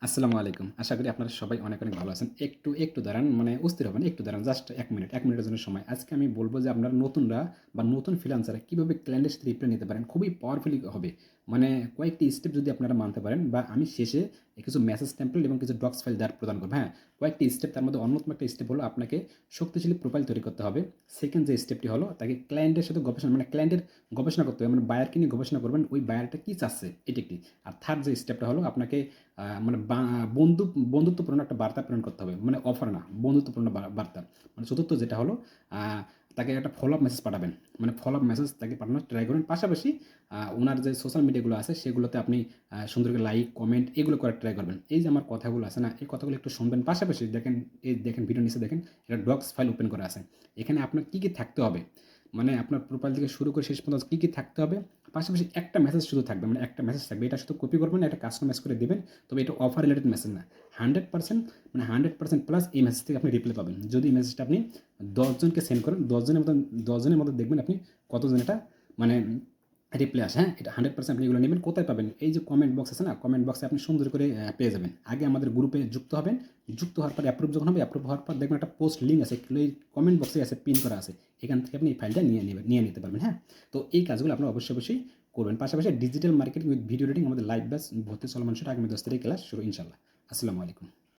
আসসালামু আলাইকুম। আশা করি আপনারা সবাই অনেক, অনেক ভালো আছেন। একটু দাঁড়ান, মানে অস্থির হবেন, একটু দাঁড়ান, জাস্ট ১ মিনিট, ১ মিনিটের জন্য সময়। আজকে আমি বলব যে আপনারা নতুনরা বা নতুন ফ্রিল্যান্সাররা কিভাবে ক্লায়েন্টের সাথে রিপ্লাই নিতে পারেন। খুবই পাওয়ারফুলি হবে। মানে কয়েকটি স্টেপ যদি আপনারা মানতে পারেন, বা আমি শেষে কিছু মেসেজ টেমপ্লেট এবং কিছু ডক্স ফাইল দেওয়ার প্রদান করব। হ্যাঁ? কয়েকটি স্টেপ, তার মধ্যে অন্যতম একটা স্টেপ হলো আপনাকে শক্তিশালী প্রোফাইল তৈরি করতে হবে। সেকেন্ড যে স্টেপটি হলো তাকে ক্লায়েন্টের সাথে গবেষণা, মানে ক্লায়েন্টের গবেষণা করতে হবে। মানে বায়ারকে নিয়ে গবেষণা করবেন, ওই বায়ারটা কি চাচ্ছে এটি একটি। আর থার্ড যে স্টেপটা হলো আপনাকে মানে বন্ধুত্বপূর্ণ একটা বার্তা প্রেরণ করতে হবে। মানে অফার না, বন্ধুত্বপূর্ণ বার্তা। মানে চতুর্থ যেটা হলো আ তাকে একটা ফলো আপ মেসেজ পাঠাবেন। মানে ফলো আপ মেসেজ তাকে পাঠানোর ট্রাই করবেন। পাশাপাশি উনার যে সোশ্যাল মিডিয়াগুলো আছে সেগুলোতে আপনি সুন্দর করে লাইক, কমেন্ট এগুলো করার ট্রাই করবেন। এই যে আমার কথাগুলো আছে না, এই কথাগুলো একটু শুনবেন। পাশাপাশি দেখেন, এই দেখেন ভিডিওর নিচে দেখেন একটা ডক্স ফাইল ওপেন করা আছে। এখানে আপনার কি থাকতে হবে, মানে আপনার প্রোফাইল থেকে শুরু করে শেষ পর্যন্ত কি থাকতে হবে। পাশাপাশি একটা মেসেজ শুধু থাকবে, মানে একটা মেসেজ থাকবে। এটা শুধু কপি করবেন, এটা কাস্টমাইজ করে দিবেন। তবে এটা অফার রিলেটেড মেসেজ না। 100% মানে 100% প্লাস এই মেসেজ থেকে আপনি রিপ্লাই পাবেন। যদি এই মেসেজটা আপনি ১০ জনকে সেন্ড করেন, ১০ জনের মধ্যে দেখবেন আপনি কতজন এটা মানে রিপ্লাই আসে। হ্যাঁ? এটা 100% আপনি এগুলো নেবেন। কোথায় পাবেন? এই যে কমেন্ট বক্স আছে না? কমেন্ট বক্সে আপনি সুন্দর করে পেয়ে যাবেন। আগে আমাদের গ্রুপে যুক্ত হবেন। যুক্ত হওয়ার পর অ্যাপ্রুভ যখন হবে, অ্যাপ্রুভ হওয়ার পর দেখবেন একটা পোস্ট লিঙ্ক আছে। এই কমেন্ট বক্সে আছে, পিন করা আছে। এখান থেকে আপনি এই ফাইলটা নিয়ে নিতে পারবেন। হ্যাঁ? তো এই কাজগুলো আপনারা অবশ্যই করবেন। পাশাপাশি digital marketing with video editing আমাদের লাইভ ব্যাচ ভর্তি চলমান, সেটা আগামী ১০ তারিখে ক্লাস শুরু ইনশাআল্লাহ। আসসালামু আলাইকুম।